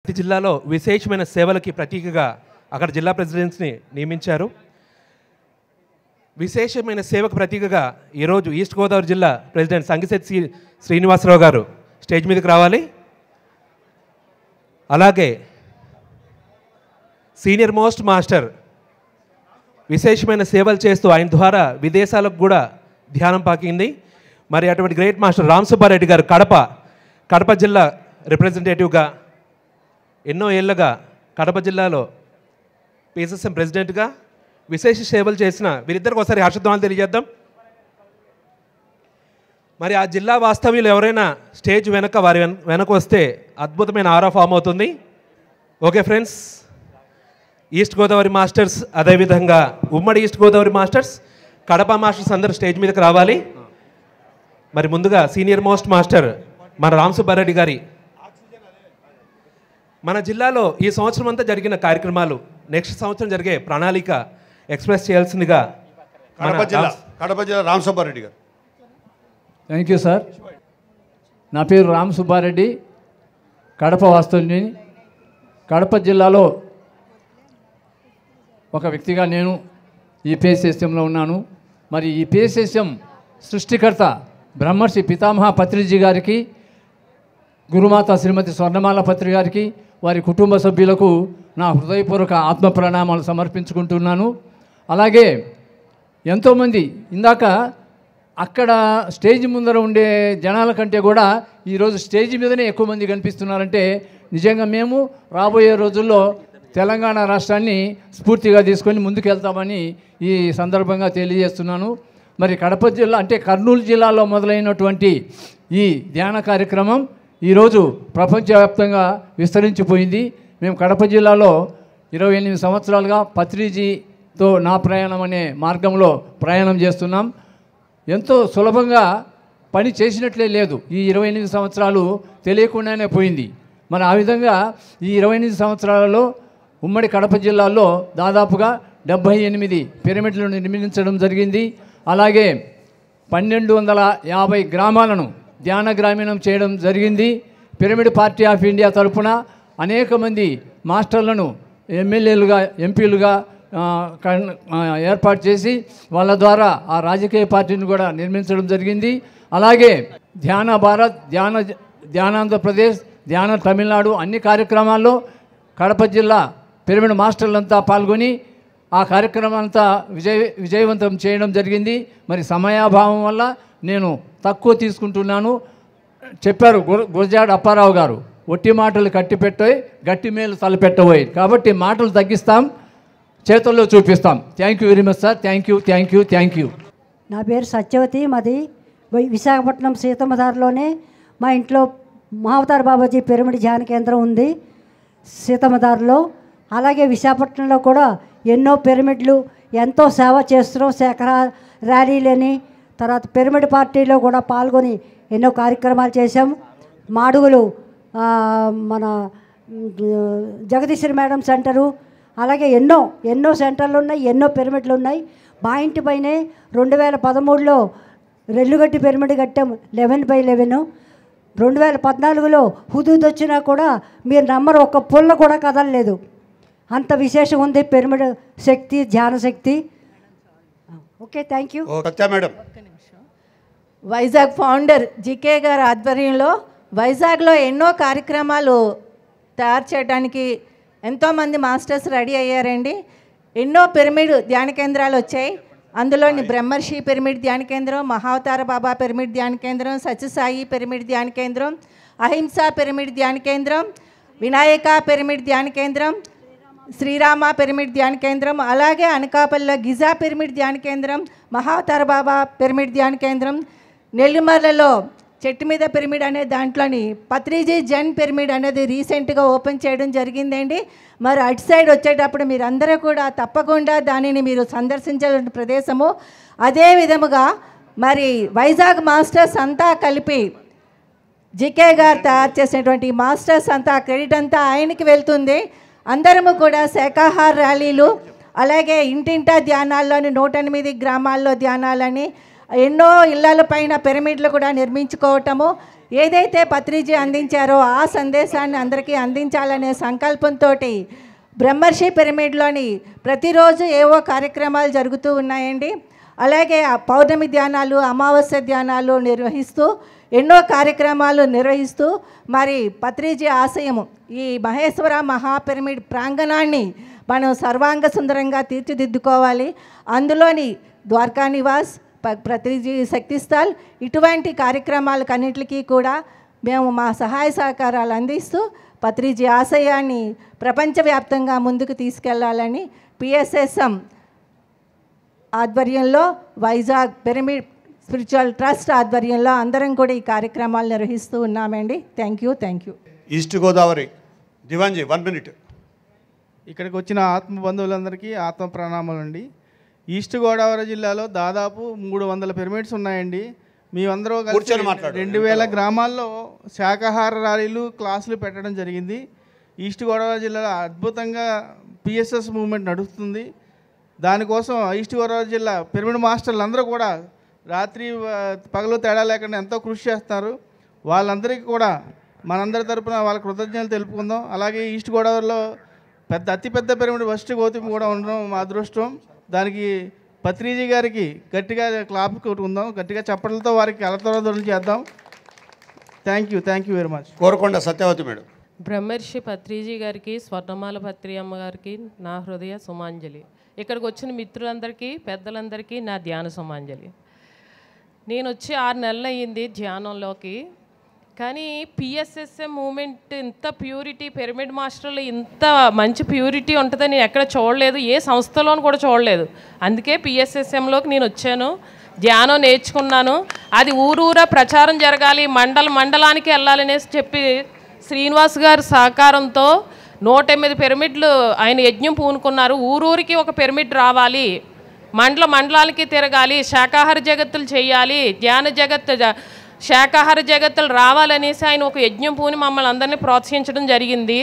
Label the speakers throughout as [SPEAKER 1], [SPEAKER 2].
[SPEAKER 1] ప్రతి జిల్లాలో విశేషమైన సేవలకి ప్రతీకగా అక్కడ జిల్లా ప్రెసిడెంట్స్ని నియమించారు. విశేషమైన సేవకు ప్రతీకగా ఈరోజు ఈస్ట్ గోదావరి జిల్లా ప్రెసిడెంట్ సంగిశెట్టి శ్రీనివాసరావు గారు స్టేజ్ మీదకి రావాలి. అలాగే సీనియర్ మోస్ట్ మాస్టర్ విశేషమైన సేవలు చేస్తూ ఆయన ద్వారా విదేశాలకు కూడా ధ్యానం పాకింది. మరి అటువంటి గ్రేట్ మాస్టర్ రామ్ సుబ్బారెడ్డి గారు కడప జిల్లా రిప్రజెంటేటివ్గా ఎన్నో ఏళ్ళగా కడప జిల్లాలో పిఎస్ఎస్ఎం ప్రెసిడెంట్గా విశేష సేవలు చేసిన వీరిద్దరికి ఒకసారి హర్షధ్వానాలు తెలియజేద్దాం. మరి ఆ జిల్లా వాస్తవ్యులు ఎవరైనా స్టేజ్ వెనక వారి వెనక వస్తే అద్భుతమైన ఆరా ఫామ్ అవుతుంది. Okay friends, east Godavari masters, అదేవిధంగా ఉమ్మడి east Godavari masters, Kadapa masters అందరూ స్టేజ్ మీదకి రావాలి. మరి ముందుగా సీనియర్ మోస్ట్ మాస్టర్ మన రామ్ సుబ్బారెడ్డి గారి మన జిల్లాలో ఈ సంవత్సరం అంతా జరిగిన కార్యక్రమాలు నెక్స్ట్ సంవత్సరం జరిగే ప్రణాళిక ఎక్స్ప్రెస్ చేయాల్సిందిగా
[SPEAKER 2] కడప జిల్లా రామ్ సుబ్బారెడ్డి గారు.
[SPEAKER 3] Thank you sir. నా పేరు రామ్ సుబ్బారెడ్డి, కడప వాస్తవ్యుని. కడప జిల్లాలో ఒక వ్యక్తిగా నేను ఈ పిఎస్ఎస్ఎంలో ఉన్నాను. మరి ఈ పిఎస్ఎస్ఎం సృష్టికర్త బ్రహ్మర్షి పితామహ పత్రిజీ గారికి, గురుమాత శ్రీమతి స్వర్ణమాల పత్రి గారికి, వారి కుటుంబ సభ్యులకు నా హృదయపూర్వక ఆత్మ ప్రణామాలు సమర్పించుకుంటున్నాను. అలాగే ఎంతోమంది ఇందాక అక్కడ స్టేజ్ ముందర ఉండే జనాల కంటే కూడా ఈరోజు స్టేజ్ మీదనే ఎక్కువ మంది కనిపిస్తున్నారంటే నిజంగా మేము రాబోయే రోజుల్లో తెలంగాణ రాష్ట్రాన్ని స్ఫూర్తిగా తీసుకొని ముందుకెళ్తామని ఈ సందర్భంగా తెలియజేస్తున్నాను. మరి కడప జిల్లా అంటే కర్నూలు జిల్లాలో మొదలైనటువంటి ఈ ధ్యాన కార్యక్రమం ఈరోజు ప్రపంచవ్యాప్తంగా విస్తరించిపోయింది. మేము కడప జిల్లాలో 28 సంవత్సరాలుగా పత్రిజీతో నా ప్రయాణం అనే మార్గంలో ప్రయాణం చేస్తున్నాం. ఎంతో సులభంగా పని చేసినట్లే లేదు. ఈ 28 సంవత్సరాలు తెలియకుండానే పోయింది. మరి ఆ విధంగా ఈ 28 సంవత్సరాలలో ఉమ్మడి కడప జిల్లాలో దాదాపుగా 78 పిరమిడ్లను నిర్మించడం జరిగింది. అలాగే 1250 గ్రామాలను ధ్యాన గ్రామీణం చేయడం జరిగింది. పిరమిడ్ పార్టీ ఆఫ్ ఇండియా తరఫున అనేక మంది మాస్టర్లను ఎమ్మెల్యేలుగా, ఎంపీలుగా ఏర్పాటు చేసి వాళ్ళ ద్వారా ఆ రాజకీయ పార్టీని కూడా నిర్మించడం జరిగింది. అలాగే ధ్యాన భారత్, ధ్యానాంధ్రప్రదేశ్, ధ్యాన తమిళనాడు అన్ని కార్యక్రమాల్లో కడప జిల్లా పిరమిడ్ మాస్టర్లంతా పాల్గొని ఆ కార్యక్రమాలంతా విజయవంతం చేయడం జరిగింది. మరి సమయాభావం వల్ల నేను తక్కువ తీసుకుంటున్నాను. చెప్పారు గురజాడ అప్పారావు గారు, ఒట్టి మాటలు కట్టిపెట్టోయి, గట్టి మేలు తలపెట్టబోయి. కాబట్టి మాటలు తగ్గిస్తాం, చేతుల్లో చూపిస్తాం. Thank you very much sir. Thank you.
[SPEAKER 4] నా పేరు సత్యవతి, మాది విశాఖపట్నం సీతమ్మదారిలోనే మా ఇంట్లో మహావతార్ బాబాజీ పిరమిడ్ ధ్యాన కేంద్రం ఉంది సీతమ్మదారిలో. అలాగే విశాఖపట్నంలో కూడా ఎన్నో పిరమిడ్లు ఎంతో సేవ చేస్తున్నాం. శేఖర ర్యాలీలని, తర్వాత పిరమిడ్ పార్టీలో కూడా పాల్గొని ఎన్నో కార్యక్రమాలు చేశాం. మాడుగులు మన జగదీశ్వరి మేడం సెంటరు, అలాగే ఎన్నో సెంటర్లు ఉన్నాయి, ఎన్నో పిరమిడ్లు ఉన్నాయి. మా ఇంటి పైనే 2013లో రెల్లుగట్టి పిరమిడ్ కట్టాం 11/11. 2014లో హుదూద్ వచ్చినా కూడా మీరు నమ్మరు, ఒక్క పుల్ల కూడా కదలలేదు. అంత విశేషం ఉంది పిరమిడ్ శక్తి, ధ్యాన శక్తి. Okay, thank you.
[SPEAKER 2] Madam.
[SPEAKER 5] Vizag founder GK గారి ఆధ్వర్యంలో వైజాగ్లో ఎన్నో కార్యక్రమాలు తయారు చేయడానికి ఎంతోమంది మాస్టర్స్ రెడీ అయ్యారండి. ఎన్నో పిరమిడ్ ధ్యాన కేంద్రాలు వచ్చాయి. అందులోని బ్రహ్మర్షి పిరమిడ్ ధ్యాన కేంద్రం, మహావతార బాబా పిరమిడ్ ధ్యాన కేంద్రం, సత్యసాయి పిరమిడ్ ధ్యాన కేంద్రం, అహింస పిరమిడ్ ధ్యాన కేంద్రం, వినాయక పిరమిడ్ ధ్యాన కేంద్రం, శ్రీరామ పిరమిడ్ ధ్యాన కేంద్రం, అలాగే అనకాపల్లిలో గిజా పిరమిడ్ ధ్యాన కేంద్రం, మహావతార బాబా పిరమిడ్ ధ్యాన కేంద్రం, నెల్లిమర్లలో చెట్టు మీద పిరమిడ్ అనే దాంట్లోని పత్రిజీ జన్ పిరమిడ్ అనేది రీసెంట్గా ఓపెన్ చేయడం జరిగిందండి. మరి అటు సైడ్ వచ్చేటప్పుడు మీరు అందరూ కూడా తప్పకుండా దానిని మీరు సందర్శించాల్సిన ప్రదేశము. అదే విధముగా మరి వైజాగ్ మాస్టర్స్ అంతా కలిపి జీకే గారు తయారు చేసినటువంటి మాస్టర్స్ అంతా క్రెడిట్ అంతా ఆయనకి వెళ్తుంది. అందరము కూడా శాఖాహార ర్యాలీలు, అలాగే ఇంటింటా ధ్యానాల్లోని 108 గ్రామాల్లో ధ్యానాలని, ఎన్నో ఇళ్ల పైన పిరమిడ్లు కూడా నిర్మించుకోవటము, ఏదైతే పత్రిజీ అందించారో ఆ సందేశాన్ని అందరికీ అందించాలనే సంకల్పంతో బ్రహ్మర్షి పిరమిడ్లోని ప్రతిరోజు ఏవో కార్యక్రమాలు జరుగుతూ ఉన్నాయండి. అలాగే పౌర్ణమి ధ్యానాలు, అమావాస్య ధ్యానాలు నిర్వహిస్తూ ఎన్నో కార్యక్రమాలు నిర్వహిస్తూ మరి పత్రిజీ ఆశయము ఈ మహేశ్వర మహాపిరమిడ్ ప్రాంగణాన్ని మనం సర్వాంగ సుందరంగా తీర్చిదిద్దుకోవాలి. అందులోని ద్వారకా నివాస్, పత్రిజీ శక్తిస్థల్ ఇటువంటి కార్యక్రమాలకన్నిటికీ కూడా మేము మా సహాయ సహకారాలు అందిస్తూ పత్రిజీ ఆశయాన్ని ప్రపంచవ్యాప్తంగా ముందుకు తీసుకెళ్లాలని పిఎస్ఎస్ఎం ఆధ్వర్యంలో వైజాగ్ పిరమిడ్ స్పిరిచువల్ ట్రస్ట్ ఆధ్వర్యంలో అందరం కూడా ఈ కార్యక్రమాలు నిర్వహిస్తూ ఉన్నామండి. Thank you.
[SPEAKER 2] East Godavari Dewanji 1 minute.
[SPEAKER 6] ఇక్కడికి వచ్చిన ఆత్మ బంధువులందరికీ ఆత్మ ప్రణామాలు అండి. ఈస్ట్ గోదావరి జిల్లాలో దాదాపు 300 పిరమిడ్స్ ఉన్నాయండి. మేమందరూ కలిసి 2000 గ్రామాల్లో శాకాహార ర్యాలీలు, క్లాసులు పెట్టడం జరిగింది. ఈస్ట్ గోదావరి జిల్లాలో అద్భుతంగా పిఎస్ఎస్ మూవ్మెంట్ నడుస్తుంది. దానికోసం ఈస్ట్ గోదావరి జిల్లా పిరమిడ్ మాస్టర్లు అందరూ కూడా రాత్రి పగలు తేడా లేకుండా ఎంతో కృషి చేస్తారు. వాళ్ళందరికీ కూడా మనందరి తరపున వాళ్ళ కృతజ్ఞతలు తెలుపుకుందాం. అలాగే ఈస్ట్ గోదావరిలో అతిపెద్ద పిరమిడ్ ఫస్ట్ గౌతమి కూడా ఉండడం మా అదృష్టం. దానికి పత్రిజీ గారికి గట్టిగా క్లాప్ కొట్టుకుందాం, గట్టిగా చప్పట్లతో వారికి అలతోదనం చేద్దాం. Thank you very much.
[SPEAKER 2] Korukonda Satyavathi madam.
[SPEAKER 7] Brahmarshi Patriji గారికి, స్వర్ణమాల పత్రి అమ్మ గారికి నా హృదయ సుమాంజలి. ఇక్కడికి వచ్చిన మిత్రులందరికీ, పెద్దలందరికీ నా ధ్యాన సుమాంజలి. నేను వచ్చి 6 నెలలు అయ్యింది ధ్యానంలోకి. కానీ పిఎస్ఎస్ఎం మూమెంట్ ఇంత ప్యూరిటీ, పిరమిడ్ మాస్టర్లు ఇంత మంచి ప్యూరిటీ ఉంటుందని నేను ఎక్కడ చూడలేదు, ఏ సంస్థలోనూ కూడా చూడలేదు. అందుకే పిఎస్ఎస్ఎంలోకి నేను వచ్చాను, ధ్యానం నేర్చుకున్నాను. అది ఊరూరా ప్రచారం జరగాలి, మండలానికి వెళ్ళాలనేసి చెప్పి శ్రీనివాస్ గారి సహకారంతో 108 పిరమిడ్లు ఆయన యజ్ఞం పూనుకున్నారు. ఊరూరికి ఒక పిరమిడ్ రావాలి, మండలానికి తిరగాలి, శాకాహార జగత్తులు చేయాలి, ధ్యాన జగత్తు, శాకాహార జగత్తులు రావాలనేసి ఆయన ఒక యజ్ఞం పూని మమ్మల్ని అందరినీ ప్రోత్సహించడం జరిగింది.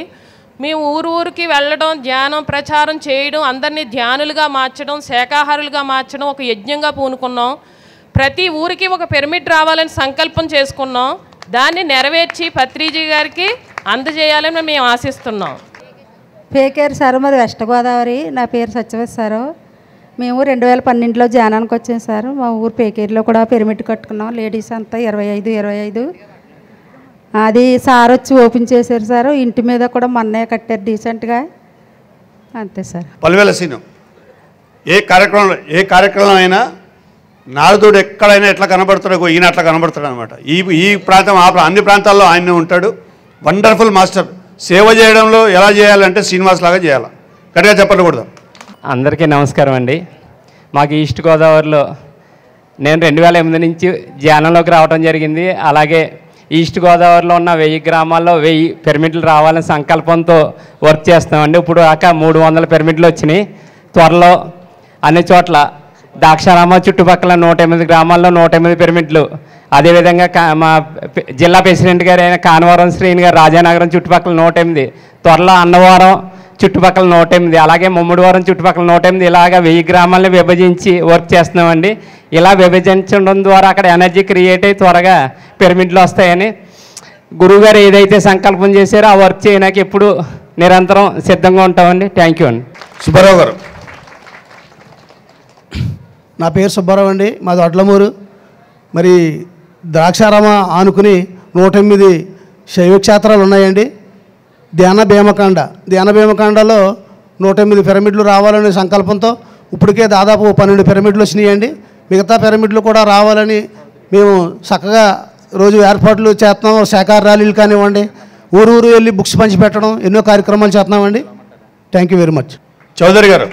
[SPEAKER 7] మేము ఊరికి వెళ్ళడం, ధ్యానం ప్రచారం చేయడం, అందరినీ ధ్యానులుగా మార్చడం, శాకాహారులుగా మార్చడం ఒక యజ్ఞంగా పూనుకున్నాం. ప్రతి ఊరికి ఒక పిరమిడ్ రావాలని సంకల్పం చేసుకున్నాం. దాన్ని నెరవేర్చి పత్రిజీ గారికి అందజేయాలని మేము ఆశిస్తున్నాం.
[SPEAKER 8] పేకేరు సార్, మాది వెస్ట్ గోదావరి. నా పేరు సత్యవతి సారు. మేము 2012లో ధ్యానానికి వచ్చాం సార్. మా ఊరు పేకేరులో కూడా పిరమిడ్ కట్టుకున్నాం. లేడీస్ అంతా 25 అది సార్ వచ్చి ఓపెన్ చేశారు సార్. ఇంటి మీద కూడా మొన్నే కట్టారు డీసెంట్గా, అంతే సార్.
[SPEAKER 2] పల్వేల సీను, ఏ కార్యక్రమం అయినా నారదుడు ఎక్కడైనా ఎట్లా కనబడతాడో ఈయన అట్లా కనబడతాడు అనమాట. ఈ ప్రాంతం అన్ని ప్రాంతాల్లో ఆయనే ఉంటాడు. Wonderful master. సేవ చేయడంలో ఎలా చేయాలంటే శ్రీనివాస్ లాగా చేయాలి. గట్టిగా చెప్పకూడదు.
[SPEAKER 9] అందరికీ నమస్కారం అండి. మాకు ఈస్ట్ గోదావరిలో నేను 2008 నుంచి ధ్యానంలోకి రావడం జరిగింది. అలాగే ఈస్ట్ గోదావరిలో ఉన్న 1000 గ్రామాల్లో 1000 పిరమిడ్లు రావాలని సంకల్పంతో వర్క్ చేస్తామండి. ఇప్పుడు దాకా 300 పిరమిడ్లు వచ్చినాయి. త్వరలో అన్ని చోట్ల ద్రాక్షారామ చుట్టుపక్కల 108 గ్రామాల్లో 108 పిరమిడ్లు, అదేవిధంగా మా జిల్లా ప్రెసిడెంట్ గారు అయిన కానవరం శ్రీని గారు రాజానగరం చుట్టుపక్కల 108, త్వరలో అన్నవరం చుట్టుపక్కల 108, అలాగే ముమ్మడివరం చుట్టుపక్కల 108, ఇలాగ 1000 గ్రామాలని విభజించి వర్క్ చేస్తున్నామండి. ఇలా విభజించడం ద్వారా అక్కడ ఎనర్జీ క్రియేట్ అయ్యి త్వరగా పిరమిడ్లు వస్తాయని గురువుగారు ఏదైతే సంకల్పం చేశారో ఆ వర్క్ చేయడానికి ఎప్పుడు నిరంతరం సిద్ధంగా ఉంటామండి. థ్యాంక్ యూ అండి.
[SPEAKER 2] సుబ్బారావు గారు.
[SPEAKER 10] నా పేరు సుబ్బారావు అండి, మాది వడ్లమూరు. మరి ద్రాక్షారామ ఆనుకుని 108 శైవక్షేత్రాలు ఉన్నాయండి. ధ్యాన భీమకాండలో 108 పిరమిడ్లు రావాలనే సంకల్పంతో ఇప్పటికే దాదాపు 12 పిరమిడ్లు వచ్చినాయండి. మిగతా పిరమిడ్లు కూడా రావాలని మేము చక్కగా రోజు ఏర్పాట్లు చేస్తున్నాం. శాకాహార ర్యాలీలు కానివ్వండి, ఊరు వెళ్ళి బుక్స్ పంచిపెట్టడం, ఎన్నో కార్యక్రమాలు చేస్తున్నామండి. Thank you very much.
[SPEAKER 2] Chowdary గారు.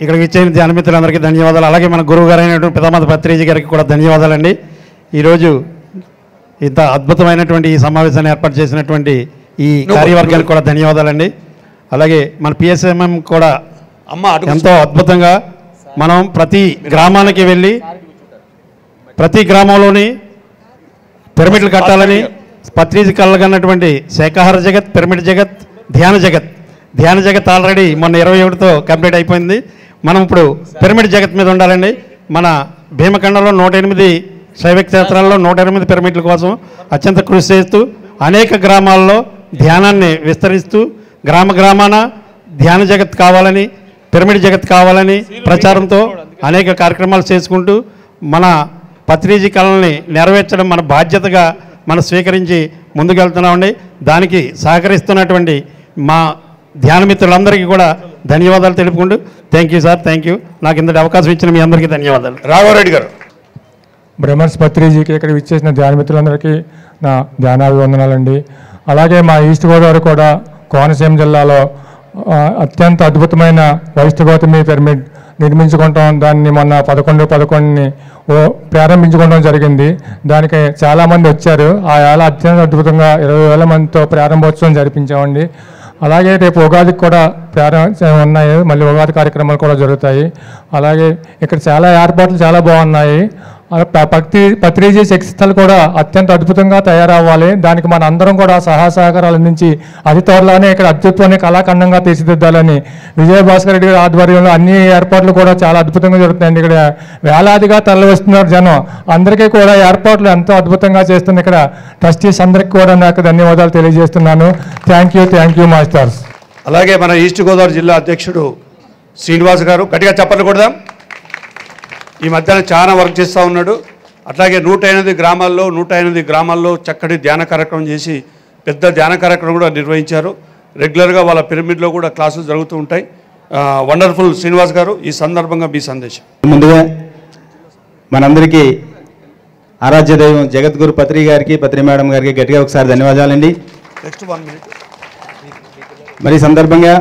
[SPEAKER 11] ఇక్కడికి ఇచ్చిన ధ్యాన మిత్రులందరికీ ధన్యవాదాలు. అలాగే మన గురువు గారు అయినటువంటి పితామహ పత్రిజీ గారికి కూడా ధన్యవాదాలండి. ఈరోజు ఇంత అద్భుతమైనటువంటి ఈ సమావేశాన్ని ఏర్పాటు చేసినటువంటి ఈ కార్యవర్గానికి కూడా ధన్యవాదాలండి. అలాగే మన పిఎస్ఎంఎం కూడా ఎంతో అద్భుతంగా మనం ప్రతి గ్రామానికి వెళ్ళి ప్రతి గ్రామంలోని పిరమిడ్లు కట్టాలని పత్రిజీ కలగన్నటువంటి శాకాహార జగత్, పిరమిడ్ జగత్, ధ్యాన జగత్ ఆల్రెడీ మొన్న 21తో కంప్లీట్ అయిపోయింది. మనం ఇప్పుడు పిరమిడ్ జగత్ మీద ఉండాలండి. మన భీమఖండంలో 108 శైవ క్షేత్రాల్లో 108 పిరమిడ్ల కోసం అత్యంత కృషి చేస్తూ అనేక గ్రామాల్లో ధ్యానాన్ని విస్తరిస్తూ గ్రామాన ధ్యాన జగత్ కావాలని, పిరమిడ్ జగత్ కావాలని ప్రచారంతో అనేక కార్యక్రమాలు చేసుకుంటూ మన పత్రిజీ కళల్ని నెరవేర్చడం మన బాధ్యతగా మనం స్వీకరించి ముందుకెళ్తున్నామండి. దానికి సహకరిస్తున్నటువంటి మా ధ్యాన మిత్రులందరికీ కూడా ధన్యవాదాలు తెలుపుకుంటూ thank you sir, thank you. నాకు ఇంతటి అవకాశం ఇచ్చిన మీ అందరికీ ధన్యవాదాలు.
[SPEAKER 2] రాఘవరెడ్డి గారు.
[SPEAKER 12] బ్రహ్మర్షి పత్రిజీకి ఇక్కడ విచ్చేసిన ధ్యాన మిత్రులందరికీ నా ధ్యానాభివందనాలండి. అలాగే మా ఈస్ట్ గోదావరి కూడా కోనసీమ జిల్లాలో అత్యంత అద్భుతమైన వైష్ణవ గౌతమి పిరమిడ్ నిర్మించుకుంటాం. దాన్ని మొన్న 11/11 ప్రారంభించుకోవడం జరిగింది. దానికి చాలామంది వచ్చారు. ఆ ఏళ అత్యంత అద్భుతంగా 20,000 మందితో ప్రారంభోత్సవం జరిపించామండి. అలాగే రేపు ఉగాదికి కూడా ఉన్నాయి, మళ్ళీ ఉగాది కార్యక్రమాలు కూడా జరుగుతాయి. అలాగే ఇక్కడ చాలా ఏర్పాట్లు చాలా బాగున్నాయి. పత్రిజీ శక్తిస్థలు కూడా అత్యంత అద్భుతంగా తయారవ్వాలి. దానికి మన అందరం కూడా సహకారాలు అందించి అతి త్వరలోనే ఇక్కడ అత్యుత్వాన్ని కళాఖండంగా తీర్చిదిద్దాలని విజయభాస్కర్ రెడ్డి గారి ఆధ్వర్యంలో అన్ని ఏర్పాట్లు కూడా చాలా అద్భుతంగా జరుగుతాయండి. ఇక్కడ వేలాదిగా తరలి వస్తున్నారు జనం. అందరికీ కూడా ఏర్పాట్లు ఎంతో అద్భుతంగా చేస్తుంది. ఇక్కడ ట్రస్టీస్ అందరికీ కూడా నాకు ధన్యవాదాలు తెలియజేస్తున్నాను. Thank you masters.
[SPEAKER 2] అలాగే మన ఈస్ట్ గోదావరి జిల్లా అధ్యక్షుడు శ్రీనివాస్ గారు, గట్టిగా చెప్పండి కొడదాం. ఈ మధ్యాహ్నం చాలా వర్క్ చేస్తూ ఉన్నాడు. అట్లాగే 108 గ్రామాల్లో చక్కటి ధ్యాన కార్యక్రమం చేసి పెద్ద ధ్యాన కార్యక్రమం కూడా నిర్వహించారు. రెగ్యులర్గా వాళ్ళ పిరమిడ్లో కూడా క్లాసులు జరుగుతూ ఉంటాయి. వండర్ఫుల్ శ్రీనివాస్ గారు, ఈ సందర్భంగా మీ సందేశం.
[SPEAKER 13] ముందుగా మనందరికీ ఆరాధ్య దైవం జగద్గురు పత్రి గారికి, పత్రి మేడం గారికి గట్టిగా ఒకసారి ధన్యవాదాలండి. మరి సందర్భంగా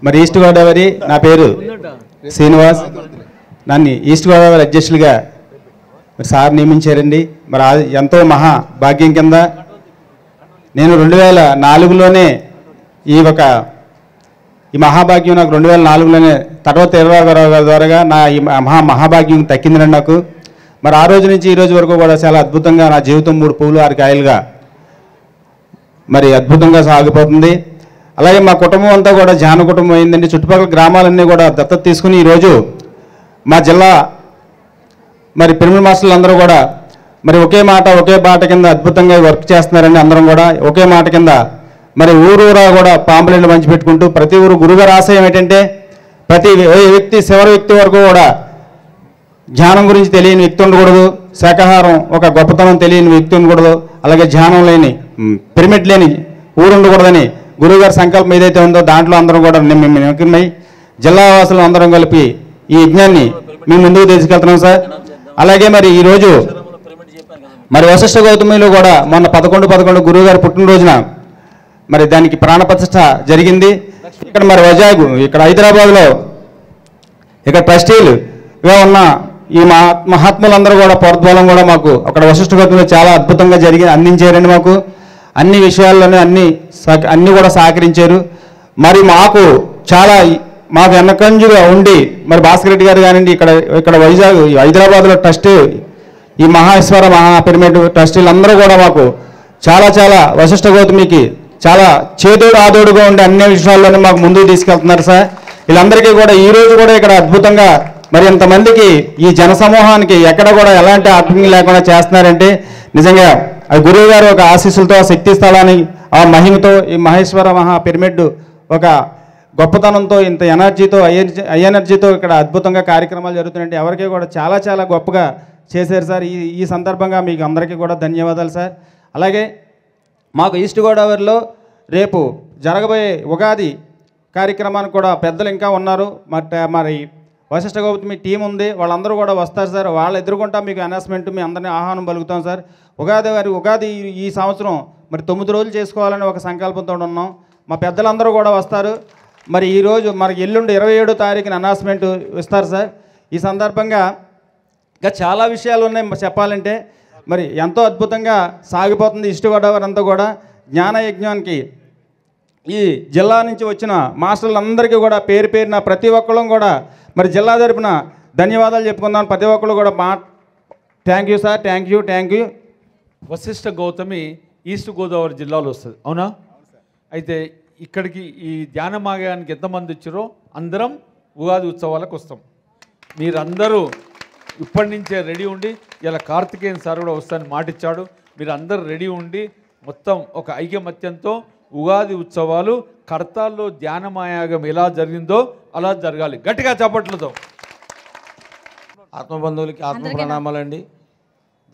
[SPEAKER 13] మరి ఈస్ట్ గోదావరి, నా పేరు శ్రీనివాస్, నన్ను ఈస్ట్ గోదావరి అధ్యక్షులుగా మరి సార్ నియమించారండి. మరి ఎంతో మహా భాగ్యం కింద నేను 2004లోనే ఈ మహాభాగ్యం నాకు 2004లోనే తర్వాత 20 ద్వారాగా నా ఈ మహాభాగ్యం తక్కిందండి నాకు. మరి ఆ రోజు నుంచి ఈ రోజు వరకు కూడా చాలా అద్భుతంగా నా జీవితం 3 పువ్వులు 6 కాయలుగా మరి అద్భుతంగా సాగిపోతుంది. అలాగే మా కుటుంబం అంతా కూడా ధ్యాన కుటుంబం అయిందండి. చుట్టుపక్కల గ్రామాలన్నీ కూడా దత్తత తీసుకుని ఈరోజు మా జిల్లా మరి పిరమిడ్ మాస్టర్లు అందరూ కూడా మరి ఒకే మాట ఒకే బాట కింద అద్భుతంగా వర్క్ చేస్తున్నారండి. అందరం కూడా ఒకే మాట కింద మరి ఊరూరా కూడా పాంపులెట్లు పంచిపెట్టుకుంటూ ప్రతి ఊరు గురుగారి ఆశయం ఏంటంటే ప్రతి వ్యక్తి చివరి వ్యక్తి వరకు కూడా ధ్యానం గురించి తెలియని వ్యక్తి ఉండకూడదు, శాకాహారం ఒక గొప్పతనం తెలియని వ్యక్తి ఉండకూడదు, అలాగే ధ్యానం లేని పిరమిడ్ లేని ఊరు ఉండకూడదని గురువుగారి సంకల్పం ఏదైతే ఉందో దాంట్లో అందరం కూడా నిమగ్నమై జిల్లా వాసులు అందరం కలిపి ఈ యజ్ఞాన్ని మేము ముందుకు తీసుకెళ్తున్నాం సార్. అలాగే మరి ఈరోజు మరి వశిష్ఠ గౌతమిలో కూడా మొన్న 11/11 గురువుగారి పుట్టినరోజున మరి దానికి ప్రాణప్రతిష్ఠ జరిగింది. ఇక్కడ మరి వైజాగ్, ఇక్కడ హైదరాబాద్లో ఇక్కడ ట్రస్టీలుగా ఉన్న ఈ మహాత్ములందరూ కూడా ప్రోద్బలం కూడా మాకు అక్కడ వశిష్ఠ గౌతమిలో చాలా అద్భుతంగా అందించారండి. మాకు అన్ని విషయాల్లోనే అన్నీ కూడా సహకరించారు. మరి మాకు చాలా మాకు వెనకంజుగా ఉండి మరి భాస్కర్ రెడ్డి గారు కానివ్వండి, ఇక్కడ వైజాగ్ హైదరాబాద్లో ట్రస్ట్ ఈ మహేశ్వర పిరమిడ్ ట్రస్టీలు అందరూ కూడా మాకు చాలా వశిష్ఠ గౌతమికి చాలా చేదోడు ఆదోడుగా ఉండే అన్ని విషయాల్లోనే మాకు ముందుకు తీసుకెళ్తున్నారు సార్. వీళ్ళందరికీ కూడా ఈరోజు కూడా ఇక్కడ అద్భుతంగా మరి ఇంతమందికి ఈ జనసమూహానికి ఎక్కడ కూడా ఎలాంటి ఆటంకం లేకుండా చేస్తున్నారంటే నిజంగా ఆ గురువు గారు ఒక ఆశీస్సులతో ఆ శక్తి స్థలాన్ని ఆ మహిమతో ఈ మహేశ్వర పిరమిడ్ ఒక గొప్పతనంతో ఇంత ఎనర్జీతో ఎనర్జీతో ఇక్కడ అద్భుతంగా కార్యక్రమాలు జరుగుతున్నాయంటే ఎవరికి కూడా చాలా గొప్పగా చేశారు సార్. ఈ సందర్భంగా మీకు అందరికీ కూడా ధన్యవాదాలు సార్. అలాగే మాకు ఈస్ట్ గోదావరిలో రేపు జరగబోయే ఉగాది కార్యక్రమానికి కూడా పెద్దలు ఇంకా ఉన్నారు. మరి వశిష్ఠ గౌతమి టీం ఉంది, వాళ్ళందరూ కూడా వస్తారు సార్. వాళ్ళు ఎదుర్కొంటా మీకు అనౌన్స్మెంట్ మీ అందరినీ ఆహ్వానం పలుకుతాం సార్. ఉగాది ఈ సంవత్సరం మరి 9 రోజులు చేసుకోవాలని ఒక సంకల్పంతో ఉన్నాం. మా పెద్దలందరూ కూడా వస్తారు. మరి ఈరోజు మనకి ఎల్లుండి 27వ తారీఖున అనౌన్స్మెంట్ ఇస్తారు సార్. ఈ సందర్భంగా ఇంకా చాలా విషయాలు ఉన్నాయి చెప్పాలంటే. మరి ఎంతో అద్భుతంగా సాగిపోతుంది ఈస్ట్ గోదావరి అంతా కూడా. జ్ఞాన యజ్ఞానికి ఈ జిల్లా నుంచి వచ్చిన మాస్టర్లందరికీ కూడా పేరున ప్రతి ఒక్కళ్ళం కూడా మరి జిల్లా తరపున ధన్యవాదాలు చెప్పుకుందాం. ప్రతి ఒక్కళ్ళు కూడా thank you sir, thank you.
[SPEAKER 14] Vasishta Gautami East Godavari జిల్లాలో వస్తుంది, అవునా? అయితే ఇక్కడికి ఈ ధ్యానమాగానికి ఎంతమంది వచ్చారో అందరం ఉగాది ఉత్సవాలకు వస్తాం. మీరందరూ ఇప్పటి నుంచే రెడీ ఉండి ఇలా కార్తికేయన్ సార్ కూడా వస్తానని మాటిచ్చాడు. మీరు అందరు రెడీ ఉండి మొత్తం ఒక ఐకమత్యంతో ఉగాది ఉత్సవాలు కర్తాల్లో ధ్యానమాయాగం ఎలా జరిగిందో అలా జరగాలి. గట్టిగా చప్పట్లతో.
[SPEAKER 15] ఆత్మబంధువులకి ఆత్మ ప్రణామాలండి.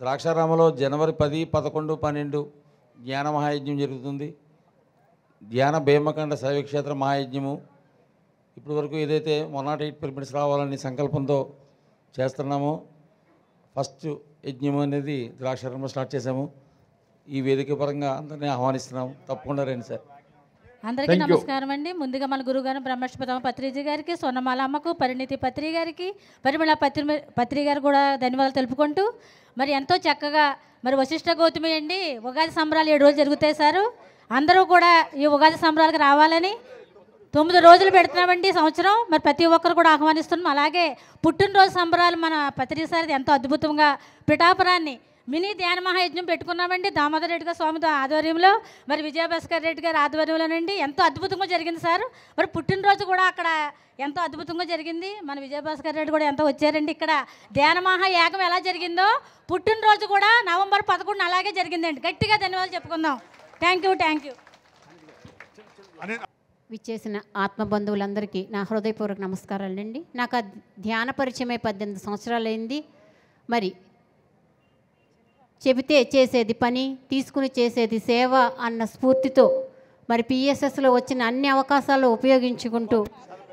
[SPEAKER 15] ద్రాక్షారామలో జనవరి 10, 11, 12 జ్ఞాన మహాయజ్ఞం జరుగుతుంది. ధ్యాన భీమకండ శైవక్షేత్ర మహాయజ్ఞము ఇప్పటి వరకు ఏదైతే 108 పిరమిడ్స్ రావాలని సంకల్పంతో చేస్తున్నామో ఫస్ట్ యజ్ఞం అనేది ద్రాక్షారామంలో స్టార్ట్ చేశాము. ఈ వేదిక పరంగా అందరినీ ఆహ్వానిస్తున్నాము. తప్పకుండా రండి సార్.
[SPEAKER 16] అందరికీ నమస్కారం అండి. ముందుగా మన గురుగారు బ్రహ్మర్షి పితామహ పత్రిజీ గారికి, స్వర్ణమాల అమ్మకు, పరిణితి పత్రి గారికి, పరిమళ పత్రి గారు కూడా ధన్యవాదాలు తెలుపుకుంటూ మరి ఎంతో చక్కగా మరి వశిష్ఠ గౌతమి అండి ఉగాది సంబరాలు 7 రోజులు జరుగుతాయి సారు. అందరూ కూడా ఈ ఉగాది సంబరాలకు రావాలని 9 రోజులు పెడుతున్నామండి సంవత్సరం. మరి ప్రతి ఒక్కరు కూడా ఆహ్వానిస్తున్నాం. అలాగే పుట్టినరోజు సంబరాలు మన పత్రి సార్ ఎంతో అద్భుతంగా పిఠాపురాన్ని మినీ ధ్యాన మహాయజ్ఞం పెట్టుకున్నామండి. దామోదర్ రెడ్డి గారు స్వామి ఆధ్వర్యంలో, మరి విజయభాస్కర్ రెడ్డి గారి ఆధ్వర్యంలోనండి ఎంతో అద్భుతంగా జరిగింది సార్. మరి పుట్టినరోజు కూడా అక్కడ ఎంతో అద్భుతంగా జరిగింది. మన విజయభాస్కర్ రెడ్డి కూడా ఎంతో వచ్చారండి. ఇక్కడ ధ్యాన మహాయాగం ఎలా జరిగిందో పుట్టినరోజు కూడా నవంబర్ 11 అలాగే జరిగిందండి. గట్టిగా ధన్యవాదాలు చెప్పుకుందాం. Thank you.
[SPEAKER 17] విచ్చేసిన ఆత్మబంధువులందరికీ నా హృదయపూర్వక నమస్కారాలండి. నాకు ధ్యాన పరిచయమై 18 సంవత్సరాలైంది. మరి చెబితే చేసేది పని, తీసుకుని చేసేది సేవ అన్న స్ఫూర్తితో మరి పిఎస్ఎస్లో వచ్చిన అన్ని అవకాశాలు ఉపయోగించుకుంటూ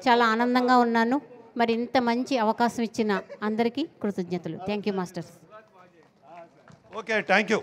[SPEAKER 17] చాలా ఆనందంగా ఉన్నాను. మరి ఇంత మంచి అవకాశం ఇచ్చిన అందరికీ కృతజ్ఞతలు. Thank you masters.
[SPEAKER 2] Okay, thank you.